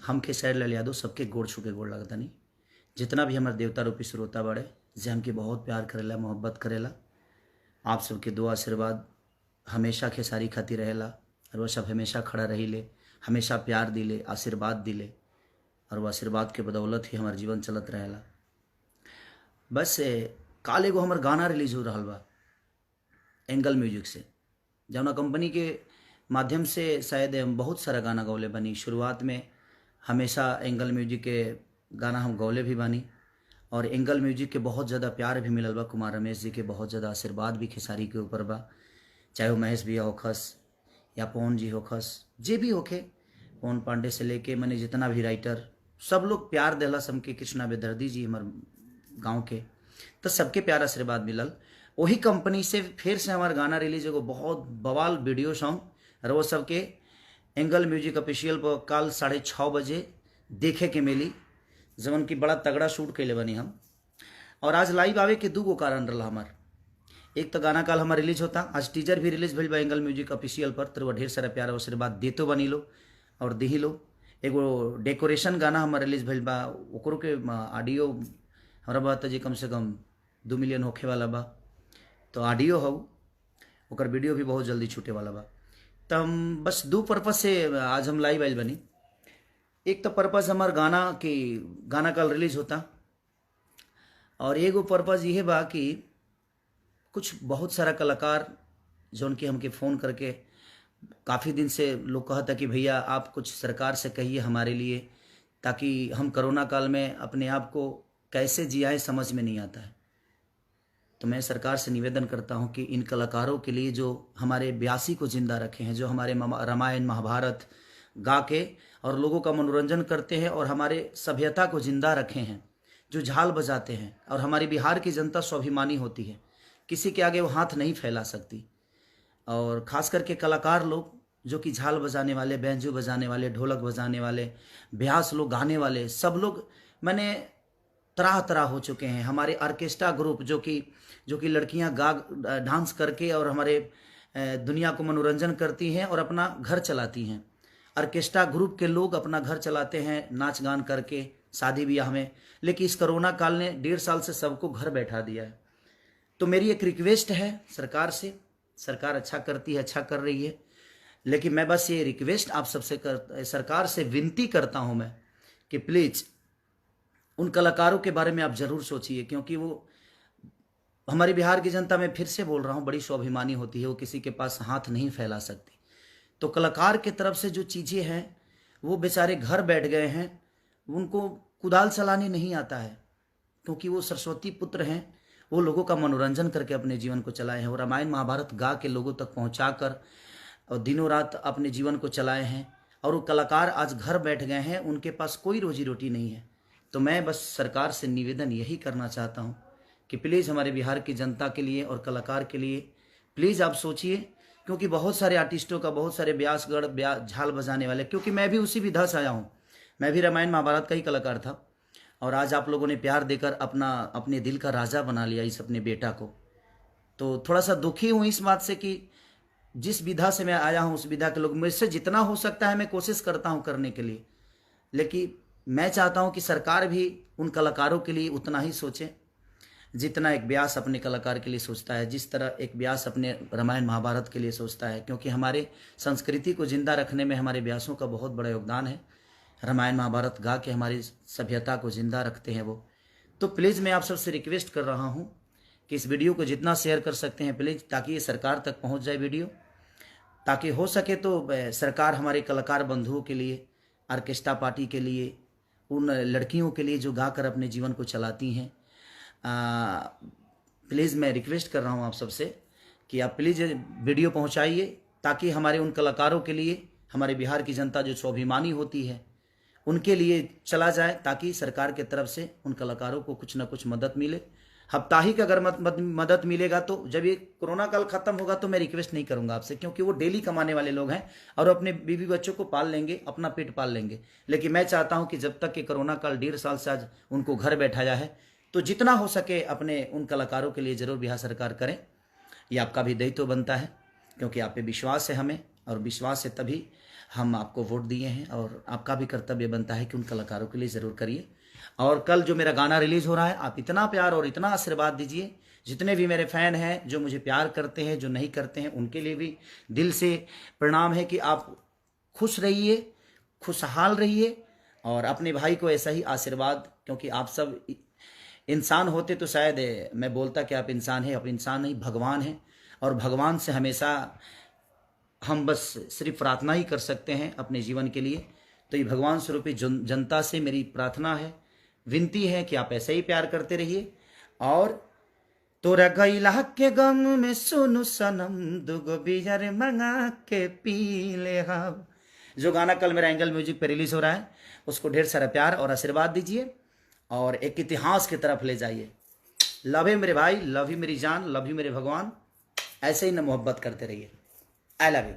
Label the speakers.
Speaker 1: हम खेसारी लाल यादव सबके गोड़ छू के गोड़ लगता नहीं। जितना भी हमारे देवता रूपी श्रोता बड़े जे हमके बहुत प्यार करेला, मोहब्बत करेला, आप सबके दुआ आशीर्वाद हमेशा खेसारी खाती रहेला और वह सब हमेशा खड़ा रही ले, हमेशा प्यार दिले, आशीर्वाद दिले और वह आशीर्वाद के बदौलत ही हमार जीवन चलत रहेला। बस काल एगो हमार गाना रिलीज हो रहा बा एंगल म्यूजिक से, जौना कंपनी के माध्यम से शायद हम बहुत सारा गाना गौले बनी। शुरुआत में हमेशा एंगल म्यूजिक के गाना हम गौले भी बनी और एंगल म्यूजिक के बहुत ज़्यादा प्यार भी मिलल बा। कुमार रमेश जी के बहुत ज़्यादा आशीर्वाद भी खेसारी के ऊपर बा, चाहे वो महेश भैया होखस या पवन जी होखस, जे भी होखे, पवन पांडे से लेके मैंने जितना भी राइटर सब लोग प्यार देला। सबके कृष्णा बेदर्दी जी हमार गाँव के, तो सबके प्यार आशीर्वाद मिलल। वही कंपनी से फिर से हमारा गाना रिलीज एगो बहुत बवाल वीडियो सॉन्ग और वो सबके एंगल म्यूजिक ऑफिशियल पर कल 6:30 बजे देखे के मिली, जवन की बड़ा तगड़ा शूट कैले बनी हम। और आज लाइव आवे के 2 कारण रहा हमार। एक तो गाना कल हमार रिलीज होता, आज टीजर भी रिलीज भइल बा एंगल म्यूजिक ऑफिशियल पर, तो ढेर सारा प्यार आशीर्वाद देतो बनी लो और दिही लो। एगो डेकोरेशन गाना हमार रिलीज भइल बा, ओकरो के ऑडियो हमारा बात जी कम से कम 2 मिलियन होखे वाला बा, तो ऑडियो हो ओकर वीडियो भी बहुत जल्दी छूटे वाला बा। तो हम बस 2 पर्पज से आज हम लाइव आइल बनी। एक तो पर्पज हमार गाना कल रिलीज होता और एगो पर्पज ये बा कि कुछ बहुत सारा कलाकार जो उनके हमके फ़ोन करके काफ़ी दिन से लोग कहता कि भैया आप कुछ सरकार से कहिए हमारे लिए, ताकि हम कोरोना काल में अपने आप को कैसे जियाए समझ में नहीं आता है। तो मैं सरकार से निवेदन करता हूं कि इन कलाकारों के लिए जो हमारे ब्यासी को जिंदा रखे हैं, जो हमारे रामायण महाभारत गा के और लोगों का मनोरंजन करते हैं और हमारे सभ्यता को जिंदा रखे हैं, जो झाल बजाते हैं, और हमारी बिहार की जनता स्वाभिमानी होती है, किसी के आगे वो हाथ नहीं फैला सकती। और ख़ास करके कलाकार लोग जो कि झाल बजाने वाले, बैंजो बजाने वाले, ढोलक बजाने वाले, ब्यास लोग, गाने वाले, सब लोग मैंने तरह तरह हो चुके हैं। हमारे ऑर्केस्ट्रा ग्रुप जो कि लड़कियां गा डांस करके और हमारे दुनिया को मनोरंजन करती हैं और अपना घर चलाती हैं। ऑर्केस्ट्रा ग्रुप के लोग अपना घर चलाते हैं नाच गान करके शादी ब्याह में, लेकिन इस कोरोना काल ने 1.5 साल से सबको घर बैठा दिया है। तो मेरी एक रिक्वेस्ट है सरकार से, सरकार अच्छा करती है, अच्छा कर रही है, लेकिन मैं बस ये रिक्वेस्ट आप सबसे सरकार से विनती करता हूँ मैं कि प्लीज़ उन कलाकारों के बारे में आप ज़रूर सोचिए, क्योंकि वो हमारी बिहार की जनता, मैं फिर से बोल रहा हूँ, बड़ी स्वाभिमानी होती है, वो किसी के पास हाथ नहीं फैला सकती। तो कलाकार के तरफ से जो चीज़ें हैं वो बेचारे घर बैठ गए हैं, उनको कुदाल चलाने नहीं आता है, क्योंकि वो सरस्वती पुत्र हैं, वो लोगों का मनोरंजन करके अपने जीवन को चलाए हैं और रामायण महाभारत गा के लोगों तक पहुँचा कर और दिनों रात अपने जीवन को चलाए हैं। और वो कलाकार आज घर बैठ गए हैं, उनके पास कोई रोजी रोटी नहीं है। तो मैं बस सरकार से निवेदन यही करना चाहता हूँ कि प्लीज़ हमारे बिहार की जनता के लिए और कलाकार के लिए प्लीज़ आप सोचिए, क्योंकि बहुत सारे आर्टिस्टों का, बहुत सारे ब्यासगढ़ झाल बजाने वाले, क्योंकि मैं भी उसी विधा से आया हूँ, मैं भी रामायण महाभारत का ही कलाकार था और आज आप लोगों ने प्यार देकर अपने दिल का राजा बना लिया इस अपने बेटा को। तो थोड़ा सा दुखी हूँ इस बात से कि जिस विधा से मैं आया हूँ उस विधा के लोग, मुझसे जितना हो सकता है मैं कोशिश करता हूँ करने के लिए, लेकिन मैं चाहता हूं कि सरकार भी उन कलाकारों के लिए उतना ही सोचे जितना एक व्यास अपने कलाकार के लिए सोचता है, जिस तरह एक व्यास अपने रामायण महाभारत के लिए सोचता है, क्योंकि हमारे संस्कृति को जिंदा रखने में हमारे व्यासों का बहुत बड़ा योगदान है। रामायण महाभारत गा के हमारी सभ्यता को जिंदा रखते हैं वो। तो प्लीज़ मैं आप सबसे रिक्वेस्ट कर रहा हूँ कि इस वीडियो को जितना शेयर कर सकते हैं प्लीज़, ताकि ये सरकार तक पहुँच जाए वीडियो, ताकि हो सके तो सरकार हमारे कलाकार बंधुओं के लिए, ऑर्केस्ट्रा पार्टी के लिए, उन लड़कियों के लिए जो गाकर अपने जीवन को चलाती हैं, प्लीज़ मैं रिक्वेस्ट कर रहा हूं आप सबसे कि आप प्लीज़ वीडियो पहुंचाइए, ताकि हमारे उन कलाकारों के लिए, हमारे बिहार की जनता जो स्वाभिमानी होती है उनके लिए चला जाए, ताकि सरकार के तरफ से उन कलाकारों को कुछ ना कुछ मदद मिले। साप्ताहिक अगर मदद मिलेगा तो जब ये कोरोना काल खत्म होगा तो मैं रिक्वेस्ट नहीं करूंगा आपसे, क्योंकि वो डेली कमाने वाले लोग हैं और अपने बीवी बच्चों को पाल लेंगे, अपना पेट पाल लेंगे। लेकिन मैं चाहता हूं कि जब तक कि कोरोना काल 1.5 साल से आज उनको घर बैठाया है, तो जितना हो सके अपने उन कलाकारों के लिए ज़रूर बिहार सरकार करें। ये आपका भी दायित्व बनता है, क्योंकि आप पे विश्वास है हमें, और विश्वास है तभी हम आपको वोट दिए हैं और आपका भी कर्तव्य बनता है कि उन कलाकारों के लिए ज़रूर करिए। और कल जो मेरा गाना रिलीज़ हो रहा है, आप इतना प्यार और इतना आशीर्वाद दीजिए। जितने भी मेरे फ़ैन हैं जो मुझे प्यार करते हैं, जो नहीं करते हैं, उनके लिए भी दिल से प्रणाम है कि आप खुश रहिए, खुशहाल रहिए और अपने भाई को ऐसा ही आशीर्वाद, क्योंकि आप सब इंसान होते तो शायद मैं बोलता कि आप इंसान हैं, आप इंसान नहीं भगवान हैं। और भगवान से हमेशा हम बस सिर्फ प्रार्थना ही कर सकते हैं अपने जीवन के लिए। तो ये भगवान स्वरूपी जनता से मेरी प्रार्थना है, विनती है कि आप ऐसे ही प्यार करते रहिए। और तोरा गैला के गम में सुनु सनम, दुगो बियर मंगा के पी ले हम, जो गाना कल मेरा एंगल म्यूजिक पे रिलीज हो रहा है, उसको ढेर सारा प्यार और आशीर्वाद दीजिए और एक इतिहास की तरफ ले जाइए। लव यू मेरे भाई, लव यू मेरी जान, लव यू मेरे भगवान। ऐसे ही ना मोहब्बत करते रहिए। I love you.